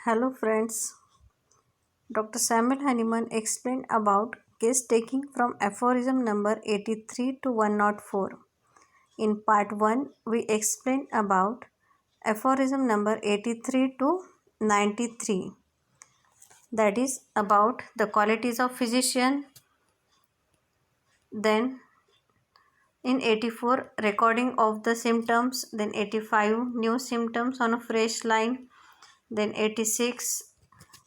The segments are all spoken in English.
Hello friends, Dr. Samuel Honeyman explained about case taking from aphorism number 83 to 104. In part 1, we explained about aphorism number 83 to 93, that is about the qualities of physician. Then in 84, recording of the symptoms. Then 85, new symptoms on a fresh line. Then 86,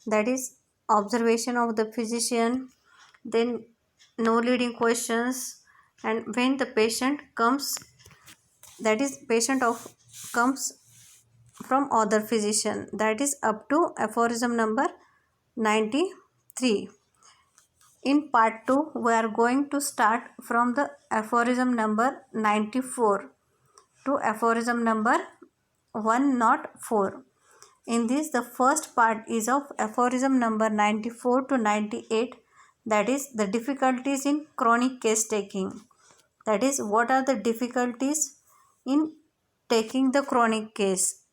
that is observation of the physician. Then no leading questions, and when the patient comes, that is patient of comes from other physician, that is up to aphorism number 93. In part 2 we are going to start from the aphorism number 94 to aphorism number 104. In this, the first part is of aphorism number 94 to 98, that is the difficulties in chronic case taking. That is, what are the difficulties in taking the chronic case?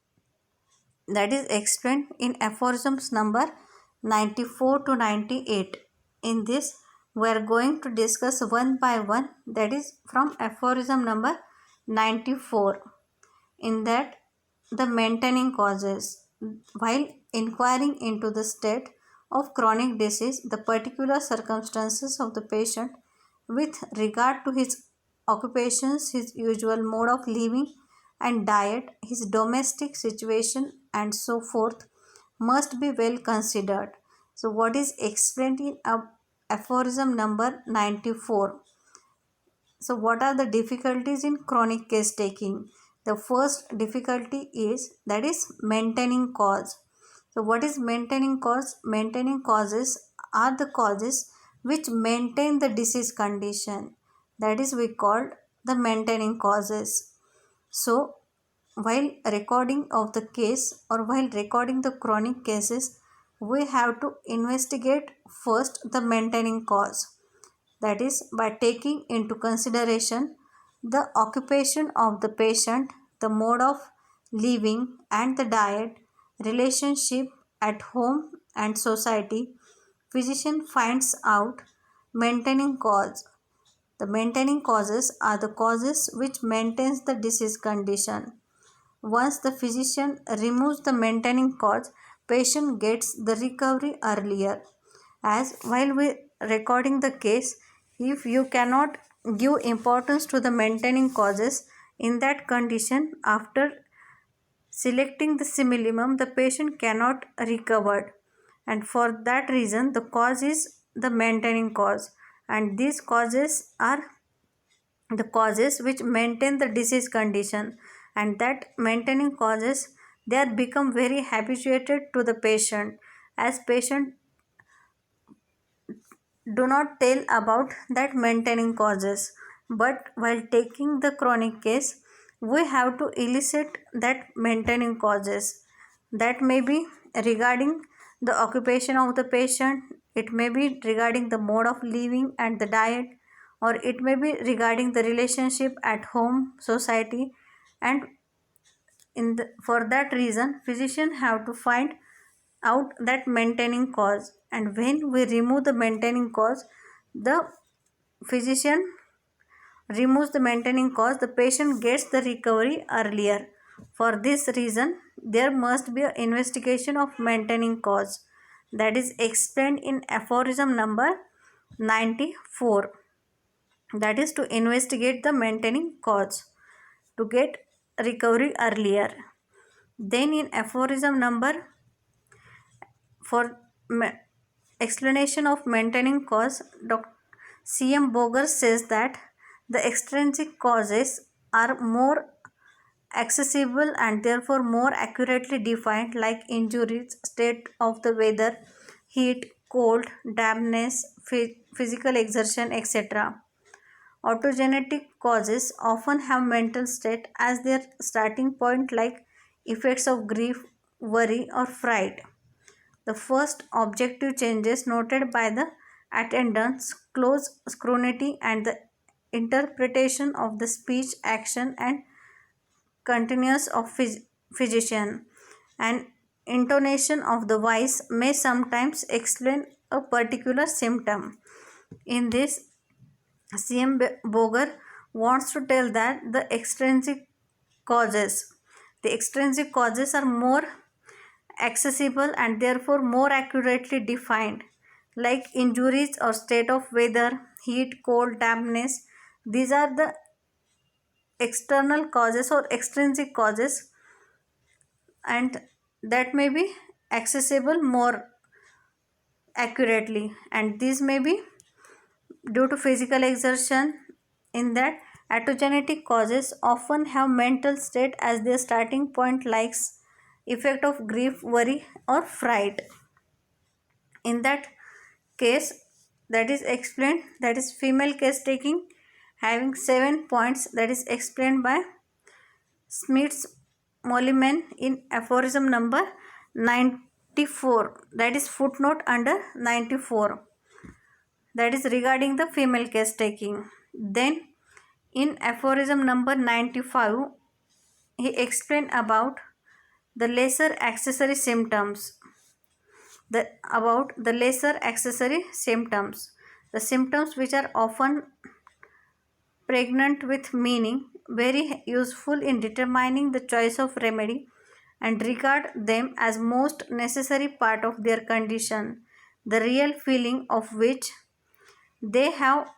That is explained in aphorisms number 94 to 98. In this, we are going to discuss one by one, that is from aphorism number 94. In that, the maintaining causes. While inquiring into the state of chronic disease, the particular circumstances of the patient with regard to his occupations, his usual mode of living and diet, his domestic situation, and so forth, must be well considered. So, what is explained in aphorism number 94? So, what are the difficulties in chronic case taking? The first difficulty is, that is maintaining cause. So, what is maintaining cause? Maintaining causes are the causes which maintain the disease condition. That is, we called the maintaining causes. So, while recording of the case or while recording the chronic cases, we have to investigate first the maintaining cause, that is by taking into consideration the occupation of the patient, the mode of living and the diet, relationship at home and society. Physician finds out maintaining cause. The maintaining causes are the causes which maintains the disease condition. Once the physician removes the maintaining cause, patient gets the recovery earlier. As while we recording the case, if you cannot give importance to the maintaining causes, in that condition, after selecting the simillimum, the patient cannot recover, and for that reason the cause is the maintaining cause, and these causes are the causes which maintain the disease condition, and that maintaining causes, they are become very habituated to the patient, as patient do not tell about that maintaining causes. But while taking the chronic case, we have to elicit that maintaining causes. That may be regarding the occupation of the patient, it may be regarding the mode of living and the diet, or it may be regarding the relationship at home, society, and for that reason physician have to find out that maintaining cause, and when we remove the maintaining cause, the physician removes the maintaining cause, the patient gets the recovery earlier. For this reason, there must be an investigation of maintaining cause, that is explained in aphorism number 94, that is to investigate the maintaining cause to get recovery earlier. Then in aphorism number, for explanation of maintaining cause, Dr. C.M. Boger says that the extrinsic causes are more accessible and therefore more accurately defined, like injuries, state of the weather, heat, cold, dampness, physical exertion, etc. Autogenetic causes often have mental state as their starting point, like effects of grief, worry, or fright. The first objective changes noted by the attendants, close scrutiny and the interpretation of the speech, action, and continuous of physician. And intonation of the voice may sometimes explain a particular symptom. In this, CM Boger wants to tell that the extrinsic causes are more accessible and therefore more accurately defined, like injuries or state of weather, heat, cold, dampness. These are the external causes or extrinsic causes, and that may be accessible more accurately, and these may be due to physical exertion. In that, autogenetic causes often have mental state as their starting point, like effect of grief, worry or fright. In that case, that is explained, that is female case taking having 7 points, that is explained by Smith's Mollyman in aphorism number 94, that is footnote under 94, that is regarding the female case taking. Then in aphorism number 95, he explained about the lesser accessory symptoms, the symptoms which are often pregnant with meaning, very useful in determining the choice of remedy, and regard them as most necessary part of their condition, the real feeling of which they have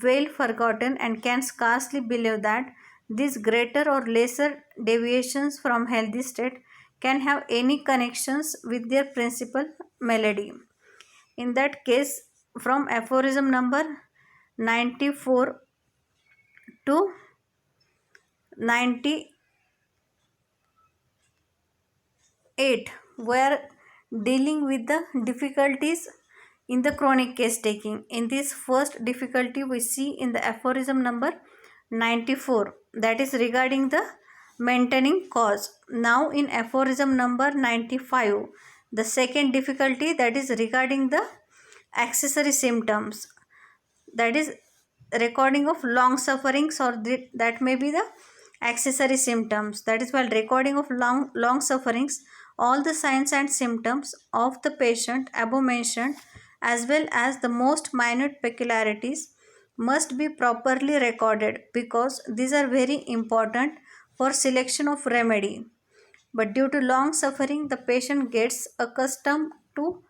well forgotten and can scarcely believe that these greater or lesser deviations from healthy state can have any connections with their principal malady. In that case, from aphorism number 94 to 98, we are dealing with the difficulties in the chronic case taking. In this first difficulty we see in the aphorism number 94, that is regarding the maintaining cause. Now in aphorism number 95, the second difficulty, that is regarding the accessory symptoms, that is recording of long sufferings, or that may be the accessory symptoms. That is, while recording of long sufferings, all the signs and symptoms of the patient above mentioned, as well as the most minute peculiarities, must be properly recorded, because these are very important for selection of remedy. But due to long suffering, the patient gets accustomed to,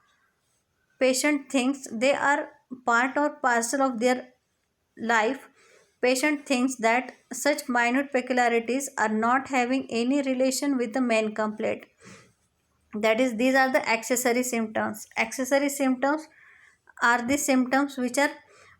patient thinks they are part or parcel of their life. Patient thinks that such minute peculiarities are not having any relation with the main complaint. That is, these are the accessory symptoms. Accessory symptoms are the symptoms which are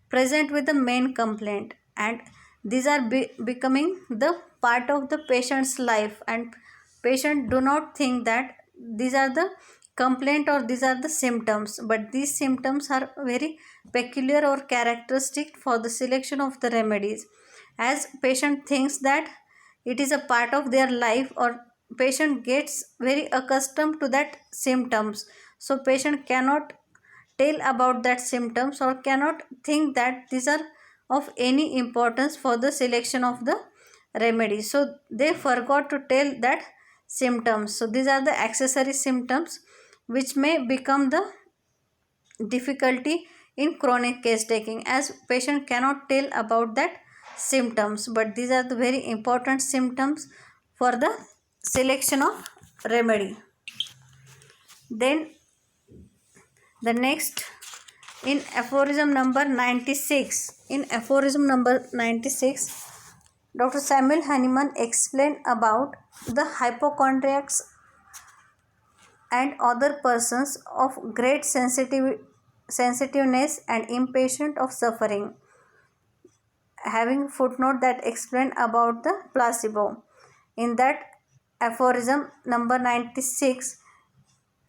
present with the main complaint, and these are becoming the part of the patient's life, and patient do not think that these are the complaint or these are the symptoms, but these symptoms are very peculiar or characteristic for the selection of the remedies. As patient thinks that it is a part of their life, or patient gets very accustomed to that symptoms, so patient cannot tell about that symptoms or cannot think that these are of any importance for the selection of the remedy, so they forgot to tell that symptoms. So these are the accessory symptoms which may become the difficulty in chronic case taking, as patient cannot tell about that symptoms, but these are the very important symptoms for the selection of remedy. Then the next, in aphorism number 96, Dr. Samuel Hahnemann explained about the hypochondriacs and other persons of great sensitiveness and impatient of suffering, having footnote that explained about the placebo. In that aphorism number 96,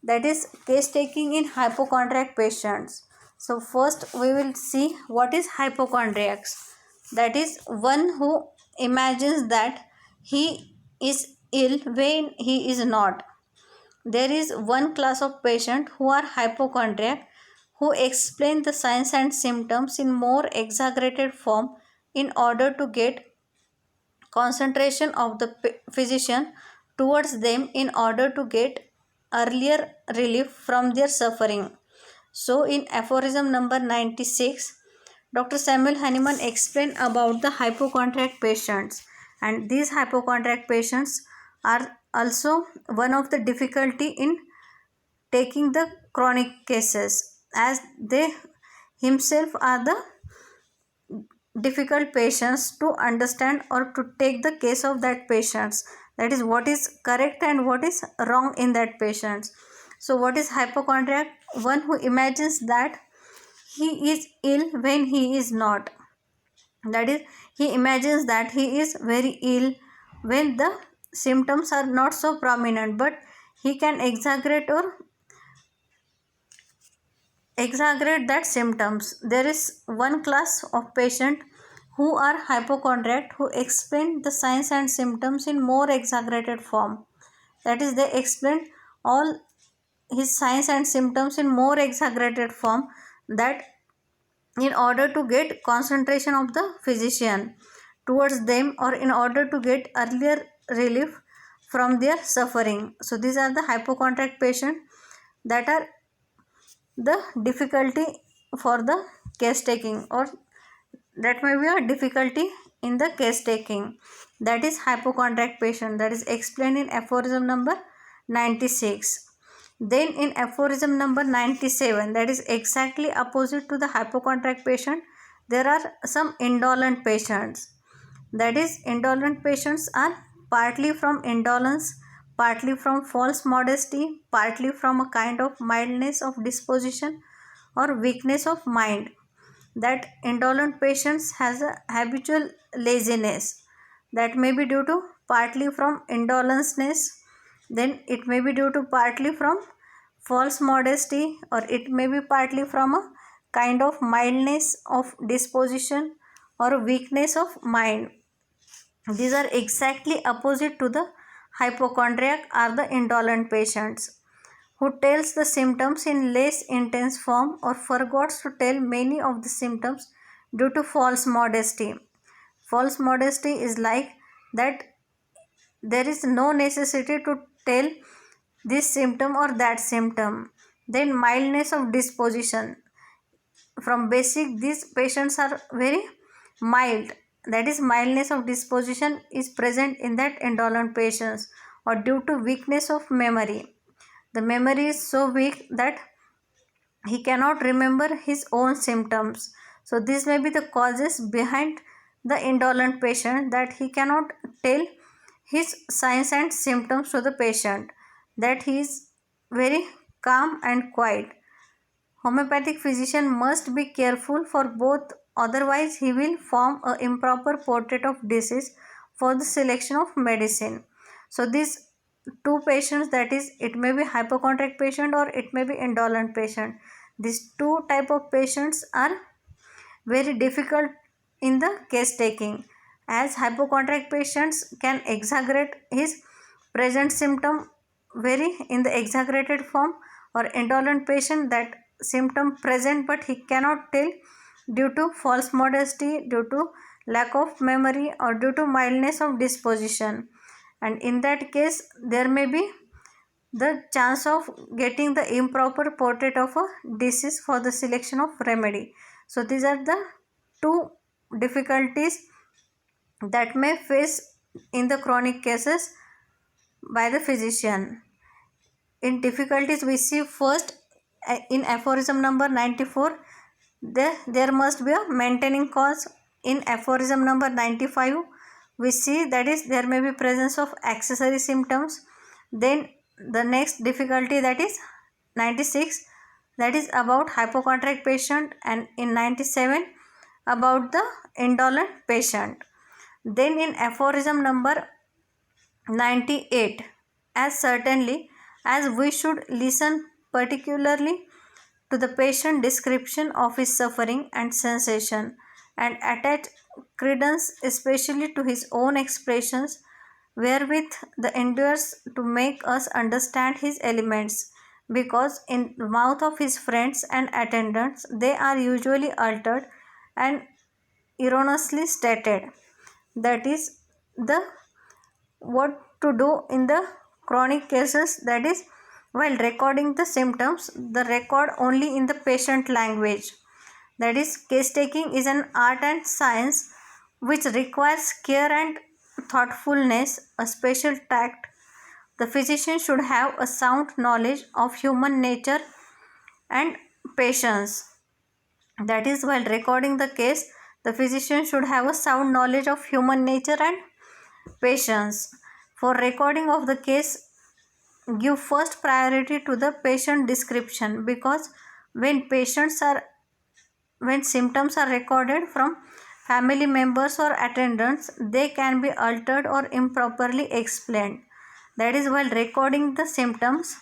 that is case taking in hypochondriac patients. So first we will see what is hypochondriacs. That is one who imagines that he is ill when he is not. There is one class of patient who are hypochondriac, who explain the signs and symptoms in more exaggerated form in order to get concentration of the physician towards them, in order to get earlier relief from their suffering. So in aphorism number 96, Dr. Samuel Hahnemann explained about the hypochondriac patients, and these hypochondriac patients are also one of the difficulty in taking the chronic cases, as they himself are the difficult patients to understand or to take the case of that patients, that is what is correct and what is wrong in that patients. So what is hypochondriac? One who imagines that he is ill when he is not, that is he imagines that he is very ill when the symptoms are not so prominent, but he can exaggerate that symptoms. There is one class of patient who are hypochondriac who explain the signs and symptoms in more exaggerated form, that is they explain all his signs and symptoms in more exaggerated form, that in order to get concentration of the physician towards them, or in order to get earlier relief from their suffering. So these are the hypochondriac patient that are the difficulty for the case taking, or that may be a difficulty in the case taking, that is hypochondriac patient, that is explained in aphorism number 96. Then in aphorism number 97, that is exactly opposite to the hypochondriac patient, there are some indolent patients. That is, indolent patients are partly from indolence, partly from false modesty, partly from a kind of mildness of disposition or weakness of mind. That indolent patients has a habitual laziness, that may be due to partly from indolenceness, then it may be due to partly from false modesty, or it may be partly from a kind of mildness of disposition or weakness of mind. These are exactly opposite to the hypochondriac or the indolent patients, who tells the symptoms in less intense form or forgets to tell many of the symptoms due to false modesty. False modesty is like that there is no necessity to tell this symptom or that symptom. Then mildness of disposition. From basic, these patients are very mild, that is mildness of disposition is present in that indolent patients, or due to weakness of memory. The memory is so weak that he cannot remember his own symptoms. So this may be the causes behind the indolent patient, that he cannot tell his signs and symptoms to the patient, that he is very calm and quiet. Homeopathic physician must be careful for both, otherwise he will form an improper portrait of disease for the selection of medicine. So these two patients, that is it may be hypochondriac patient or it may be indolent patient, these two type of patients are very difficult in the case taking, as hypochondriac patients can exaggerate his present symptom very in the exaggerated form, or indolent patient that symptom present but he cannot tell due to false modesty, due to lack of memory, or due to mildness of disposition, and in that case there may be the chance of getting the improper portrait of a disease for the selection of remedy. So these are the two difficulties that may face in the chronic cases by the physician. In difficulties we see first in aphorism number 94, there must be a maintaining cause. In aphorism number 95 we see that is there may be presence of accessory symptoms. Then the next difficulty, that is 96, that is about hypochondriac patient, and in 97 about the indolent patient. Then in aphorism number 98, as certainly as we should listen particularly to the patient description of his suffering and sensation, and attach credence especially to his own expressions, wherewith the endures to make us understand his elements, because in the mouth of his friends and attendants they are usually altered and erroneously stated. That is the what to do in the chronic cases, that is While recording the symptoms, the record only in the patient language. That is, case taking is an art and science which requires care and thoughtfulness, a special tact. The physician should have a sound knowledge of human nature and patience. That is, while recording the case, the physician should have a sound knowledge of human nature and patience. For recording of the case, give first priority to the patient description, because when symptoms are recorded from family members or attendants, they can be altered or improperly explained. That is, while recording the symptoms,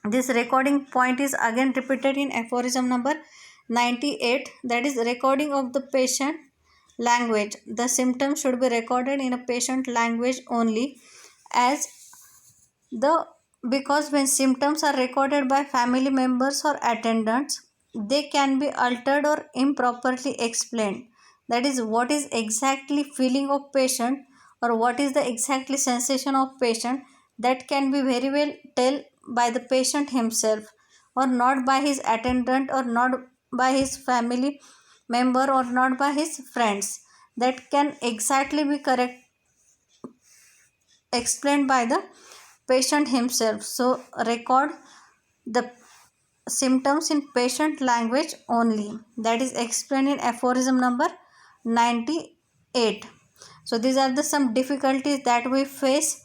this recording point is again repeated in aphorism number 98, that is recording of the patient language. The symptoms should be recorded in a patient language only, as the because when symptoms are recorded by family members or attendants, they can be altered or improperly explained. That is, what is exactly feeling of patient or what is the exactly sensation of patient, that can be very well tell by the patient himself, or not by his attendant, or not by his family member, or not by his friends. That can exactly be correct explained by the patient himself. So record the symptoms in patient language only. That is explained in aphorism number 98. So these are the some difficulties that we face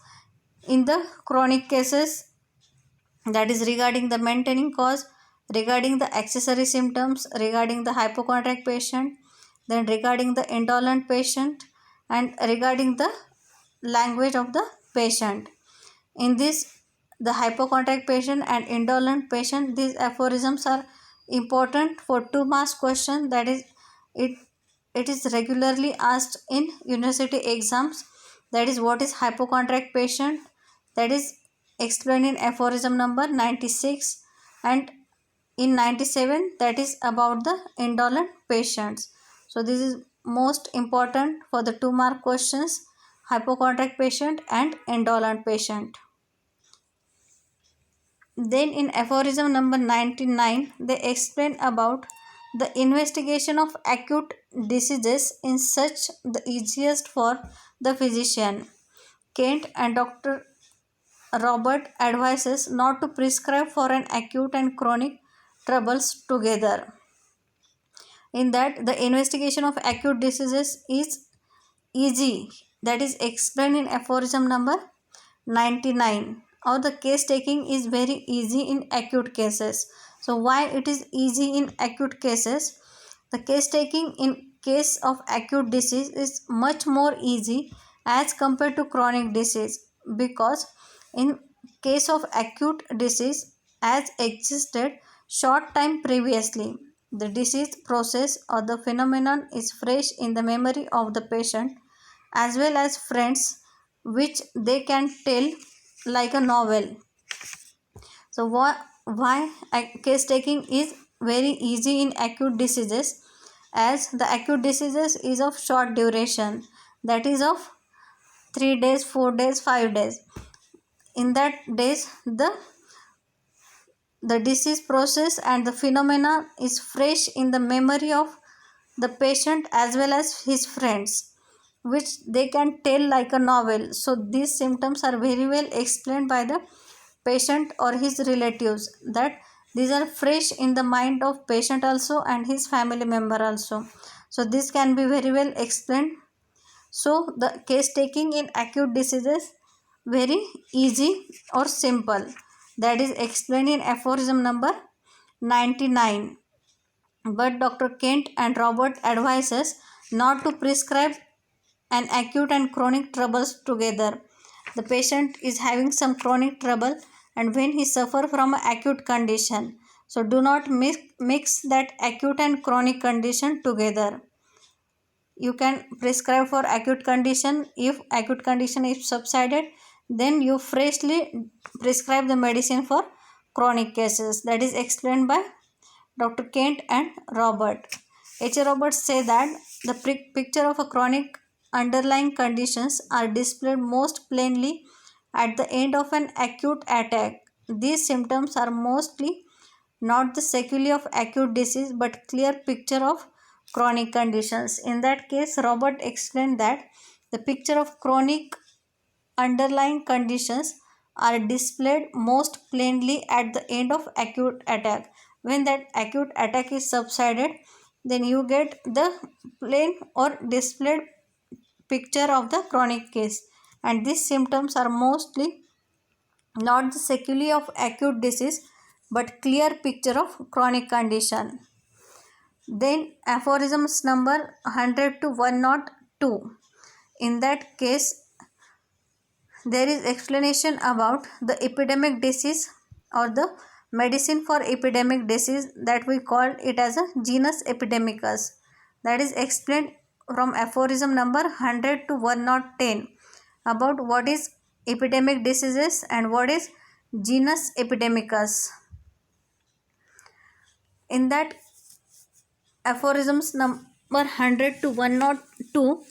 in the chronic cases, that is regarding the maintaining cause, regarding the accessory symptoms, regarding the hypochondriac patient, then regarding the indolent patient, and regarding the language of the patient. In this, the hypochondriac patient and indolent patient, these aphorisms are important for 2 marks question. That is, it it is regularly asked in university exams. That is, what is hypochondriac patient? That is explained in aphorism number 96, and in 97, that is about the indolent patients. So this is most important for the 2 mark questions: hypochondriac patient and indolent patient. Then in aphorism number 99, they explain about the investigation of acute diseases in such the easiest for the physician. Kent and Dr. Robert advises not to prescribe for an acute and chronic troubles together. In that, the investigation of acute diseases is easy. That is explained in aphorism number 99. Or the case taking is very easy in acute cases. So why it is easy in acute cases? The case taking in case of acute disease is much more easy as compared to chronic disease, because in case of acute disease as existed short time previously, the disease process or the phenomenon is fresh in the memory of the patient as well as friends, which they can tell like a novel. So why case taking is very easy in acute diseases, as the acute diseases is of short duration, that is of 3 days, 4 days, 5 days. In that days, the disease process and the phenomena is fresh in the memory of the patient as well as his friends, which they can tell like a novel. So these symptoms are very well explained by the patient or his relatives, that these are fresh in the mind of patient also and his family member also. So this can be very well explained. So the case taking in acute diseases very easy or simple. That is explained in aphorism number 99. But Dr. Kent and Robert advises not to prescribe an acute and chronic troubles together. The patient is having some chronic trouble, and when he suffer from an acute condition, so do not mix that acute and chronic condition together. You can prescribe for acute condition. If acute condition is subsided, then you freshly prescribe the medicine for chronic cases. That is explained by Dr. Kent and Robert. H.A. Roberts say that the picture of a chronic underlying conditions are displayed most plainly at the end of an acute attack, these symptoms are mostly not the sequelae of acute disease but clear picture of chronic conditions. In that case, Robert explained that the picture of chronic underlying conditions are displayed most plainly at the end of acute attack. When that acute attack is subsided, then you get the plain or displayed picture of the chronic case, and these symptoms are mostly not the sequelae of acute disease but clear picture of chronic condition. Then aphorisms number 100 to 102. In that case, there is explanation about the epidemic disease or the medicine for epidemic disease, that we call it as a genus epidemicus. That is explained from aphorism number 100 to 110 about what is epidemic diseases and what is genus epidemicus. In that aphorisms number 100 to 102,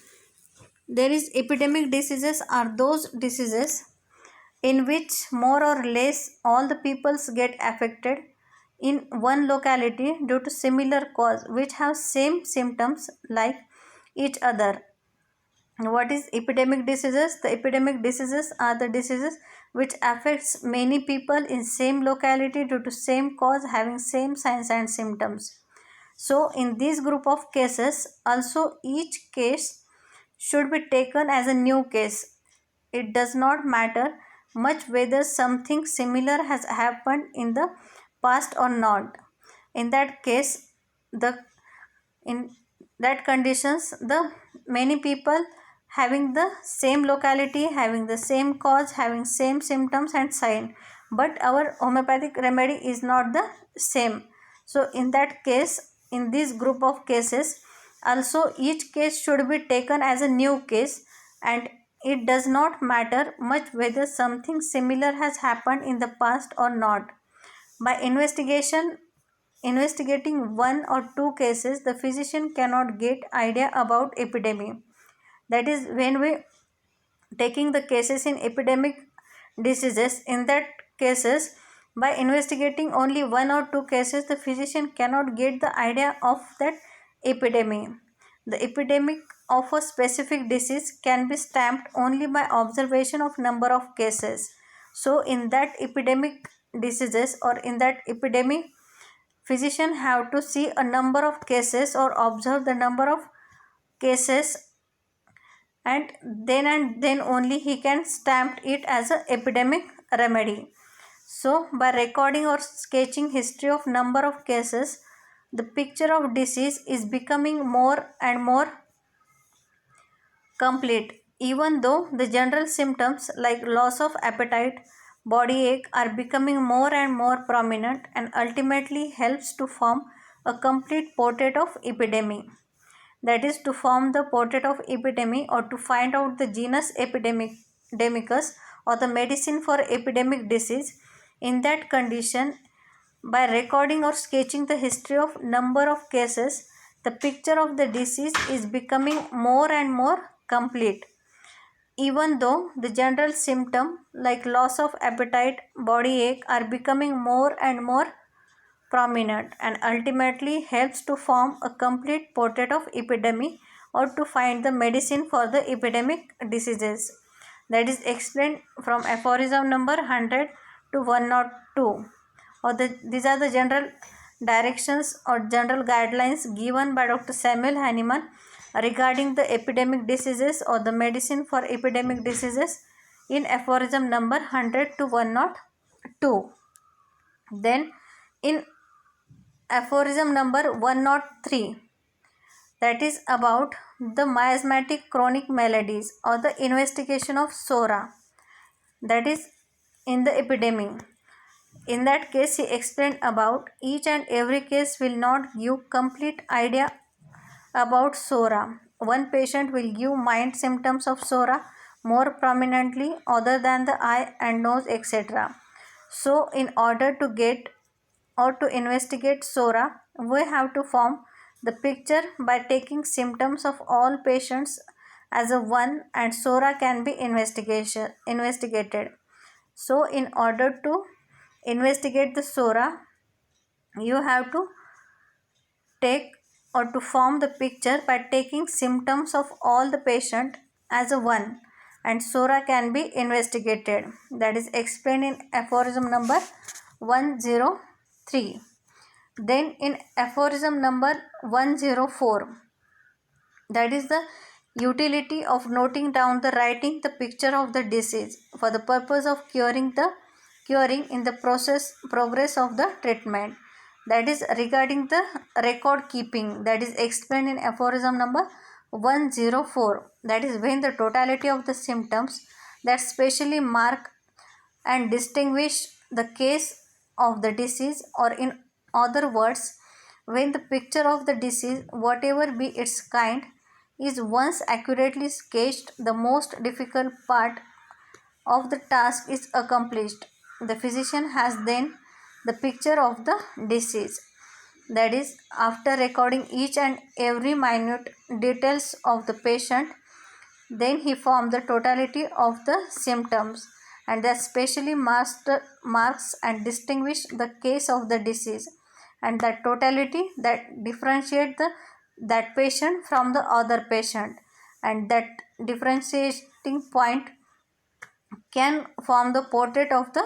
there is epidemic diseases are those diseases in which more or less all the peoples get affected in one locality due to similar cause which have same symptoms like each other. What is epidemic diseases? The epidemic diseases are the diseases which affects many people in same locality due to same cause having same signs and symptoms. So in this group of cases also each case should be taken as a new case. It does not matter much whether something similar has happened in the past or not. In that case, the in that conditions, the many people having the same locality, having the same cause, having same symptoms and sign, but our homeopathic remedy is not the same. So in that case, in this group of cases also each case should be taken as a new case, and it does not matter much whether something similar has happened in the past or not. By investigating one or two cases, the physician cannot get idea about epidemic. That is, when we taking the cases in epidemic diseases, in that cases, by investigating only one or two cases, the physician cannot get the idea of that epidemic. The epidemic of a specific disease can be stamped only by observation of number of cases. So in that epidemic diseases or in that epidemic, physician have to see a number of cases or observe the number of cases, and then only he can stamp it as a epidemic remedy. So by recording or sketching history of number of cases, the picture of disease is becoming more and more complete. Even though the general symptoms like loss of appetite, body ache are becoming more and more prominent and ultimately helps to form a complete portrait of epidemic. That is, to form the portrait of epidemic or to find out the genus epidemicus or the medicine for epidemic disease. In that condition, by recording or sketching the history of number of cases, the picture of the disease is becoming more and more complete. Even though the general symptom like loss of appetite, body ache are becoming more and more prominent and ultimately helps to form a complete portrait of epidemic or to find the medicine for the epidemic diseases. That is explained from aphorism number 100 to 102. These are the general directions or general guidelines given by Dr. Samuel Hahnemann regarding the epidemic diseases or the medicine for epidemic diseases in aphorism number 100 to 102. Then in aphorism number 103, that is about the miasmatic chronic maladies or the investigation of SORA, that is in the epidemic. In that case, he explained about each and every case will not give complete idea about SORA. One patient will give mild symptoms of SORA more prominently other than the eye and nose, etc. So in order to get or to investigate SORA, we have to form the picture by taking symptoms of all patients as a one, and SORA can be investigated. So in order to investigate the SORA, you have to take or to form the picture by taking symptoms of all the patient as a one, and SORA can be investigated. That is explained in aphorism number 103. Then in aphorism number 104, that is the utility of noting down the writing the picture of the disease for the purpose of curing in the progress of the treatment. That is regarding the record keeping, that is explained in aphorism number 104. That is when the totality of the symptoms that specially mark and distinguish the case of the disease, or in other words, when the picture of the disease, whatever be its kind, is once accurately sketched, the most difficult part of the task is accomplished. The physician has then the picture of the disease. That is, after recording each and every minute details of the patient, then he formed the totality of the symptoms, and that specially marks and distinguish the case of the disease, and that totality that differentiate that patient from the other patient, and that differentiating point can form the portrait of the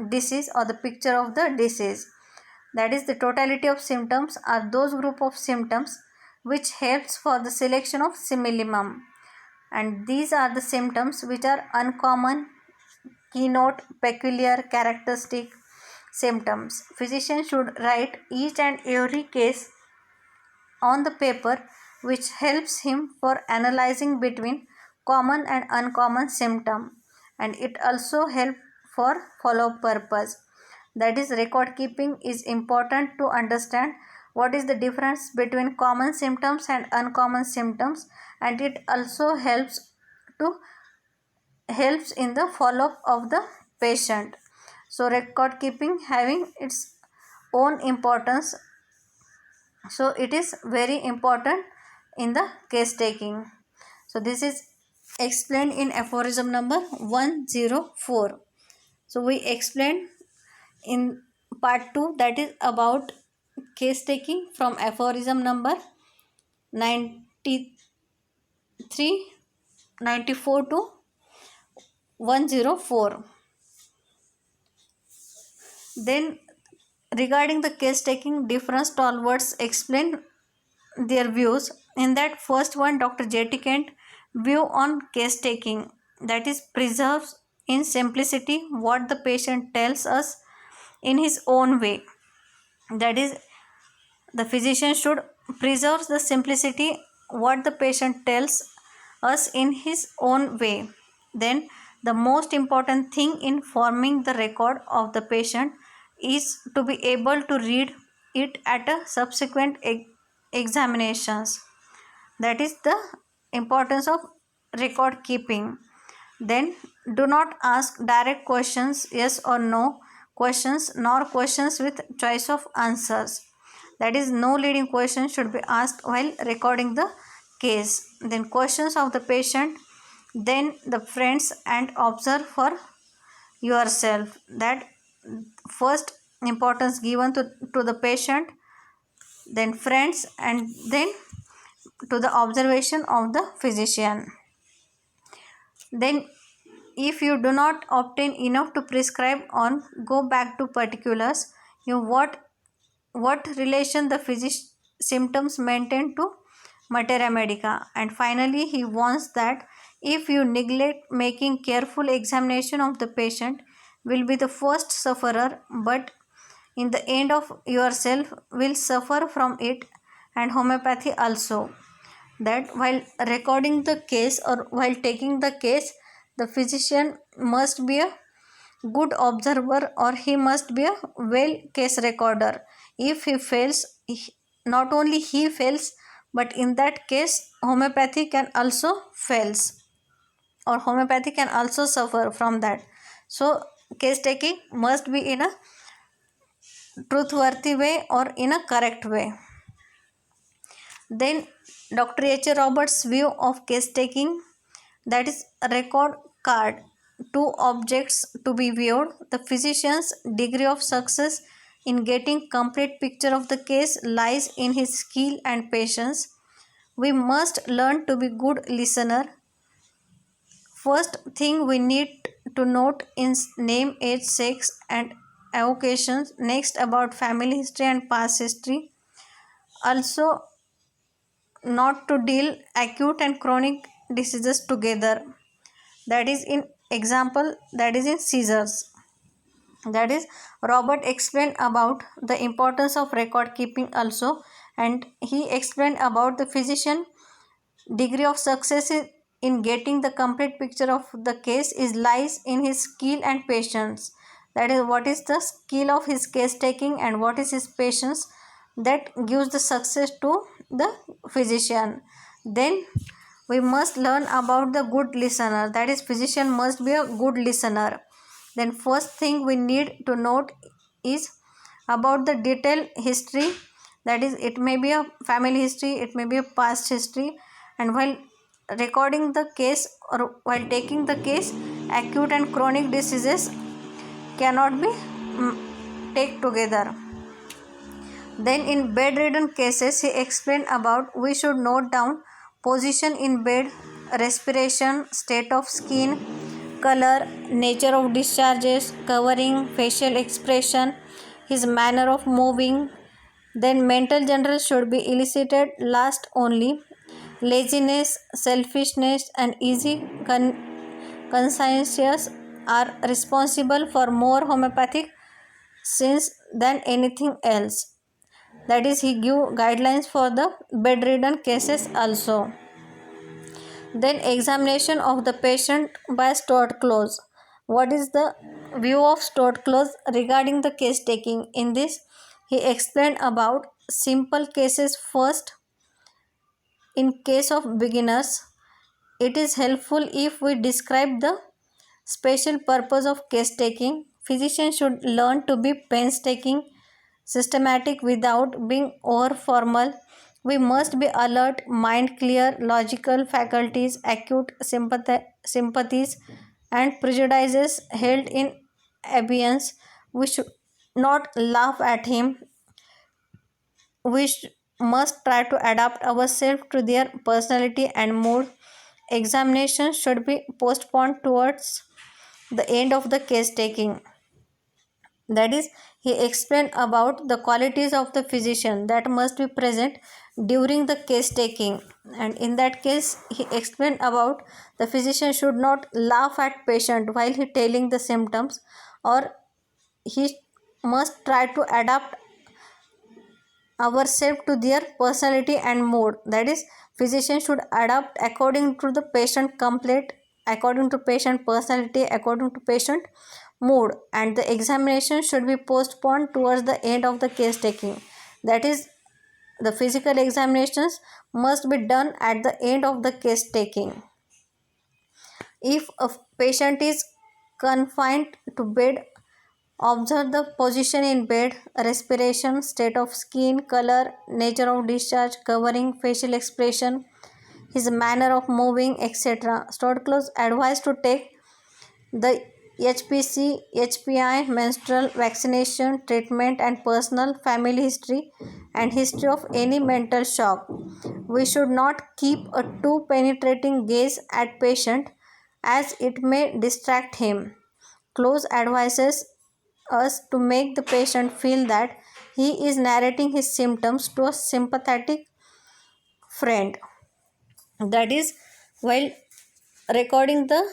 disease or the picture of the disease. That is, the totality of symptoms are those group of symptoms which helps for the selection of simillimum, and these are the symptoms which are uncommon, keynote, peculiar, characteristic symptoms. Physician should write each and every case on the paper, which helps him for analyzing between common and uncommon symptom, and it also help for follow-up purpose. That is, record keeping is important to understand what is the difference between common symptoms and uncommon symptoms, and it also helps in the follow-up of the patient. So record keeping having its own importance, so it is very important in the case taking. So this is explained in aphorism number 104. So we explained in part 2, that is about case taking from aphorism number 93, 94 to 104. Then regarding the case taking, different stalwarts explain their views. In that first one, Dr. J.T. Kent view on case taking, that is, preserves in simplicity what the patient tells us in his own way. That is, the physician should preserve the simplicity what the patient tells us in his own way. Then the most important thing in forming the record of the patient is to be able to read it at a subsequent examinations. That is the importance of record keeping. Then do not ask direct questions, yes or no questions, nor questions with choice of answers. That is, no leading question should be asked while recording the case. Then questions of the patient, then the friends, and observe for yourself. That first importance given to the patient, then friends, and then to the observation of the physician. Then if you do not obtain enough to prescribe on, go back to particulars. What relation the symptoms maintain to materia medica. And finally, he warns that if you neglect making careful examination of the patient, will be the first sufferer, but in the end of yourself will suffer from it, and homeopathy also. That while recording the case or while taking the case, the physician must be a good observer, or he must be a well case recorder. If he fails, not only he fails, but in that case homeopathy can also fails, or homeopathy can also suffer from that. So case taking must be in a truthworthy way or in a correct way. Then Dr. H. Roberts' view of case taking, that is record card two objects to be viewed. The physician's degree of success in getting complete picture of the case lies in his skill and patience. We must learn to be good listener. First thing we need to note is name, age, sex and avocations. Next about family history and past history. Also not to deal acute and chronic diseases together. That is in example, that is in seizures. That is Robert explained about the importance of record keeping also, and he explained about the physician degree of success in getting the complete picture of the case is lies in his skill and patience. That is what is the skill of his case taking and what is his patience that gives the success to the physician. Then we must learn about the good listener, that is physician must be a good listener. Then first thing we need to note is about the detailed history, that is it may be a family history, it may be a past history, and while recording the case or while taking the case, acute and chronic diseases cannot be take together. Then in bedridden cases, he explained about we should note down position in bed, respiration, state of skin, color, nature of discharges, covering, facial expression, his manner of moving. Then mental general should be elicited last only. Laziness, selfishness and easy conscientious are responsible for more homeopathic sins than anything else. That is, he give guidelines for the bedridden cases also. Then examination of the patient by stored clothes. What is the view of stored clothes regarding the case taking? In this he explained about simple cases first. In case of beginners, it is helpful if we describe the special purpose of case taking. Physicians should learn to be painstaking, systematic without being over formal. We must be alert, mind clear, logical faculties, acute sympathies, and prejudices held in abeyance. We should not laugh at him. We must try to adapt ourselves to their personality and mood. Examination should be postponed towards the end of the case taking. That is, he explained about the qualities of the physician that must be present during the case taking. And in that case, he explained about the physician should not laugh at patient while he telling the symptoms, or he must try to adapt ourselves to their personality and mood. That is, physician should adapt according to the patient complaint, according to patient personality, according to patient mood, and the examination should be postponed towards the end of the case taking. That is, the physical examinations must be done at the end of the case taking. If a patient is confined to bed, observe the position in bed, respiration, state of skin, color, nature of discharge, covering, facial expression, his manner of moving, etc. Stored clothes advised to take the HPC, HPI, menstrual vaccination, treatment, and personal family history and history of any mental shock. We should not keep a too penetrating gaze at patient as it may distract him. Close advises us to make the patient feel that he is narrating his symptoms to a sympathetic friend. That is, while recording the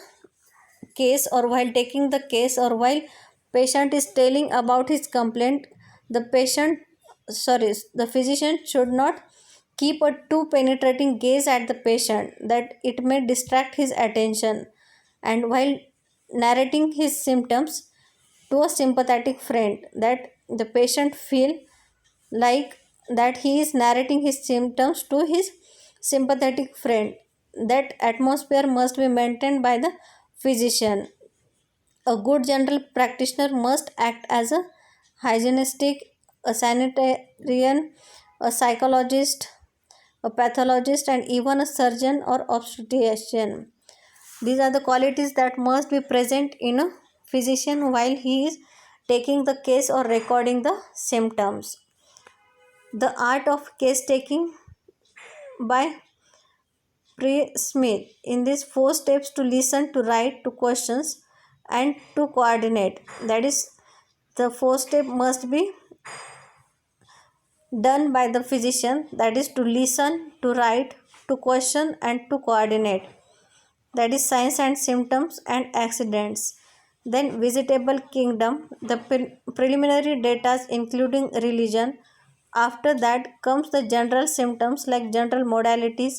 case or while taking the case or while patient is telling about his complaint, the physician should not keep a too penetrating gaze at the patient that it may distract his attention, and while narrating his symptoms to a sympathetic friend, that the patient feel like that he is narrating his symptoms to his sympathetic friend. That atmosphere must be maintained by the physician. A good general practitioner must act as a hygienist, a sanitarian, a psychologist, a pathologist, and even a surgeon or obstetrician. These are the qualities that must be present in a physician while he is taking the case or recording the symptoms. The art of case taking by Smith. In these four steps: to listen, to write, to questions, and to coordinate. That is, the fourth step must be done by the physician. That is, to listen, to write, to question, and to coordinate. That is, signs and symptoms and accidents. Then vegetable kingdom, the preliminary data including religion. After that comes the general symptoms like general modalities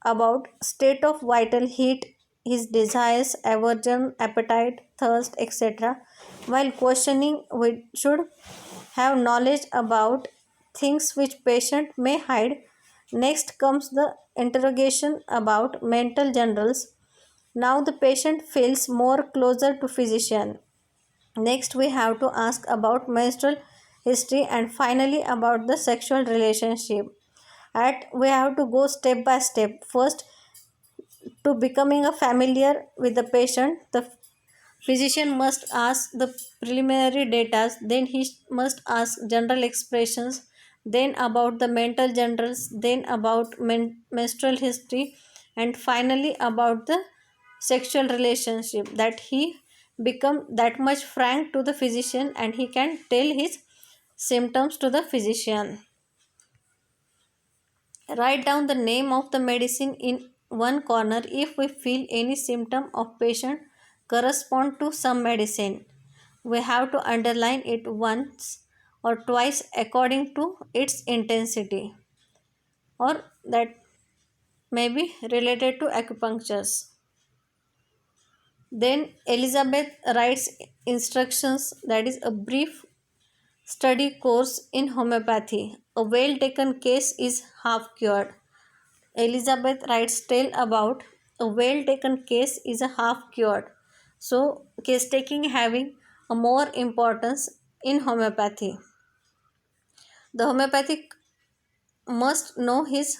about state of vital heat, his desires, aversion, appetite, thirst, etc. While questioning, we should have knowledge about things which patient may hide. Next comes the interrogation about mental generals. Now the patient feels more closer to physician. Next we have to ask about menstrual history, and finally about the sexual relationship. At we have to go step by step. First, to becoming a familiar with the patient, the physician must ask the preliminary data, then he must ask general expressions, then about the mental generals, then about menstrual history, and finally about the sexual relationship, that he become that much frank to the physician and he can tell his symptoms to the physician. Write down the name of the medicine in one corner if we feel any symptom of patient correspond to some medicine. We have to underline it once or twice according to its intensity, or that may be related to acupunctures. Then Elizabeth writes instructions, that is a brief study course in homeopathy. A well taken case is half cured. Elizabeth writes tale about a well taken case is a half cured. So case taking having a more importance in homeopathy. The homeopathic must know his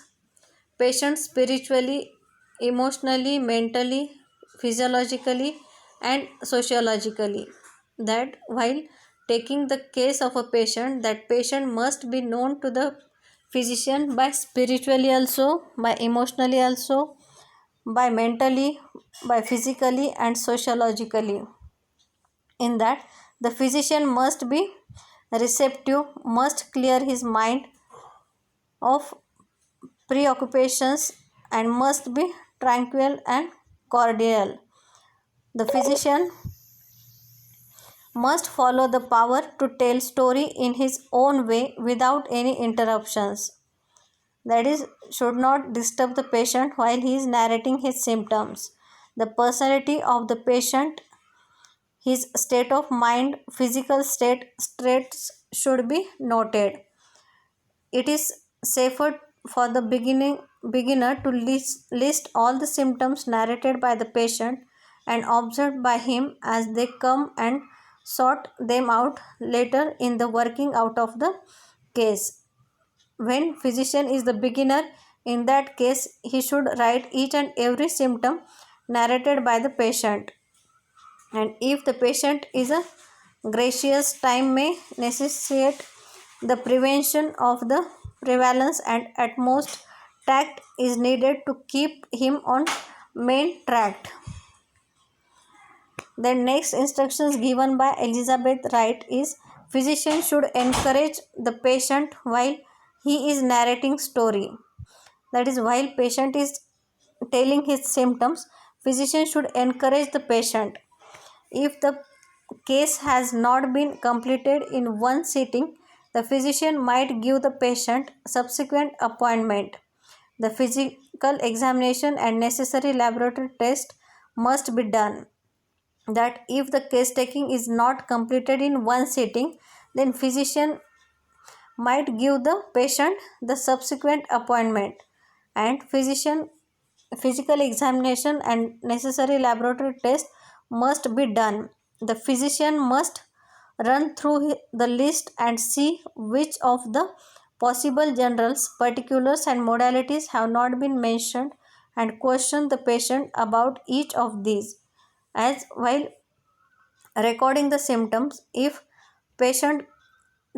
patient spiritually, emotionally, mentally, physiologically, and sociologically. That while taking the case of a patient, that patient must be known to the physician by spiritually also, by emotionally also, by mentally, by physically, and sociologically. In that, the physician must be receptive, must clear his mind of preoccupations, and must be tranquil and cordial. The physician must follow the power to tell story in his own way without any interruptions. That is, should not disturb the patient while he is narrating his symptoms. The personality of the patient, his state of mind, physical traits should be noted. It is safer for the beginner to list all the symptoms narrated by the patient and observed by him as they come, and sort them out later in the working out of the case. When physician is the beginner, in that case he should write each and every symptom narrated by the patient. And if the patient is a gracious, time may necessitate the prevention of the prevalence, and at most tact is needed to keep him on main track. The next instructions given by Elizabeth Wright is physician should encourage the patient while he is narrating story. That is, while patient is telling his symptoms, physician should encourage the patient. If the case has not been completed in one sitting, the physician might give the patient subsequent appointment. The physical examination and necessary laboratory test must be done. That if the case taking is not completed in one sitting, then physician might give the patient the subsequent appointment, and physician physical examination and necessary laboratory test must be done. The physician must run through the list and see which of the possible generals, particulars, and modalities have not been mentioned and question the patient about each of these. As while recording the symptoms, if patient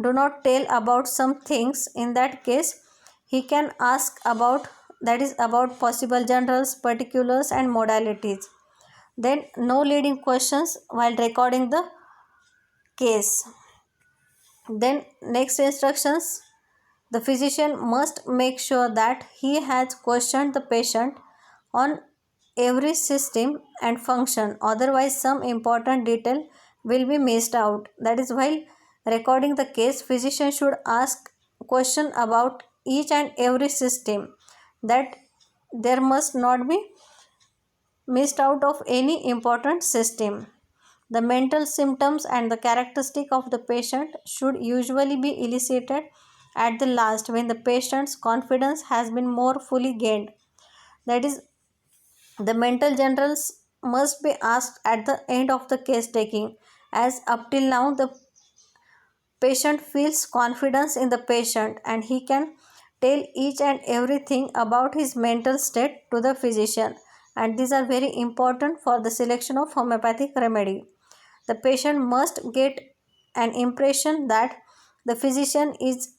do not tell about some things, in that case he can ask about, that is about possible generals, particulars and modalities. Then no leading questions while recording the case. Then next instructions, the physician must make sure that he has questioned the patient on every system and function, otherwise some important detail will be missed out. That is, while recording the case, physician should ask question about each and every system, that there must not be missed out of any important system. The mental symptoms and the characteristic of the patient should usually be elicited at the last, when the patient's confidence has been more fully gained. That is, the mental generals must be asked at the end of the case taking, as up till now the patient feels confidence in the patient and he can tell each and everything about his mental state to the physician, and these are very important for the selection of homeopathic remedy. The patient must get an impression that the physician is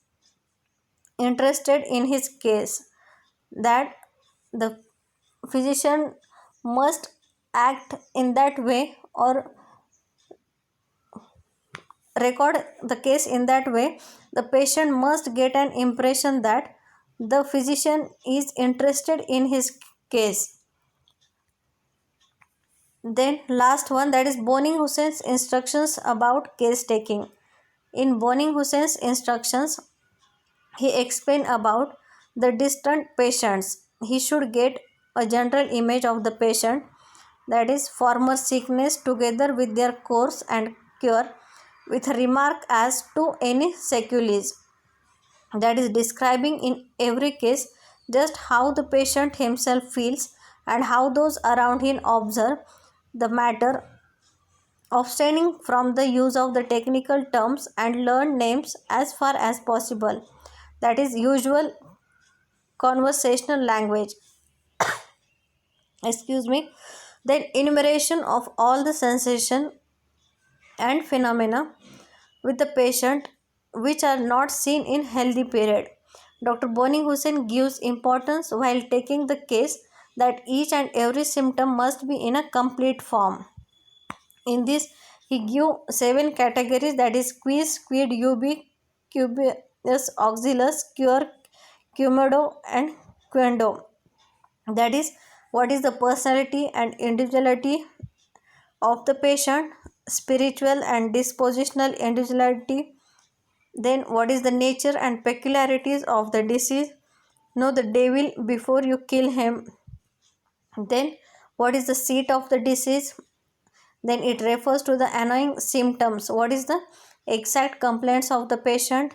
interested in his case, that the physician must act in that way or record the case in that way. The patient must get an impression that the physician is interested in his case. Then last one, that is Boning Hussein's instructions about case taking. In Boning Hussein's instructions, he explained about the distant patients. He should get a general image of the patient, that is former sickness together with their course and cure, with a remark as to any sequelae, that is describing in every case just how the patient himself feels and how those around him observe the matter, abstaining from the use of the technical terms and learned names as far as possible, that is usual conversational language. Excuse me. Then enumeration of all the sensation and phenomena with the patient which are not seen in healthy period. Dr. Boning Hussein gives importance while taking the case that each and every symptom must be in a complete form. In this, he gives 7 categories, that is quiz, quid, ubi, cubius, auxilius, cure, cumedo and quendo. That is, what is the personality and individuality of the patient, spiritual and dispositional individuality. Then what is the nature and peculiarities of the disease, know the devil before you kill him. Then what is the seat of the disease, then it refers to the annoying symptoms, what is the exact complaints of the patient.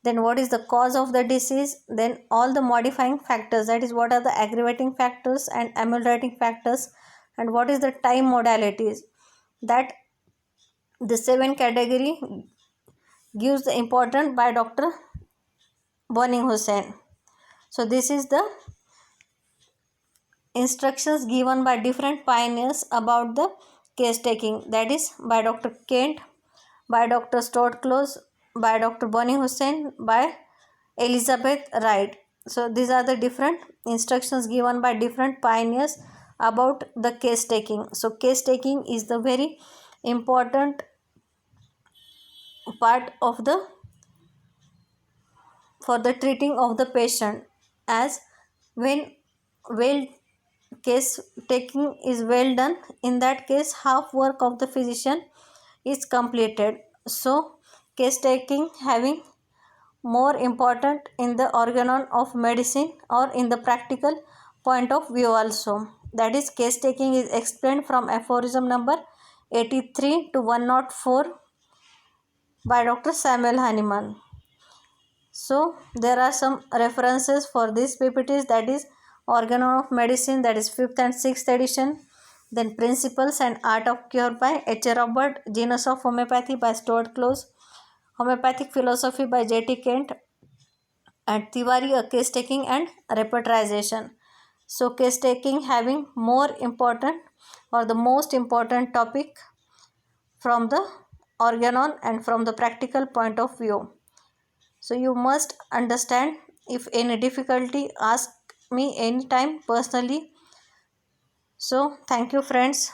Then what is the cause of the disease, then all the modifying factors, that is what are the aggravating factors and ameliorating factors, and what is the time modalities. That the 7 category gives the important by Dr. Boning Hussein. So this is the instructions given by different pioneers about the case taking, that is by Dr. Kent, by Dr. Stuart Close, by Dr. Boning Hussein, by Elizabeth Wright. So these are the different instructions given by different pioneers about the case taking. So case taking is the very important part of the for the treating of the patient, as when well case taking is well done, in that case half work of the physician is completed. So case taking having more important in the organon of medicine or in the practical point of view also. That is, case taking is explained from aphorism number 83 to 104 by Dr. Samuel Hahnemann. So there are some references for these PPTs, that is Organon of Medicine, that is 5th and 6th edition. Then Principles and Art of Cure by H. Robert, Genus of Homeopathy by Stuart Close, Homeopathic Philosophy by J.T. Kent, and Tiwari, a case taking and repertorization. So case taking having more important or the most important topic from the organon and from the practical point of view. So you must understand. If any difficulty, ask me anytime personally. So thank you friends.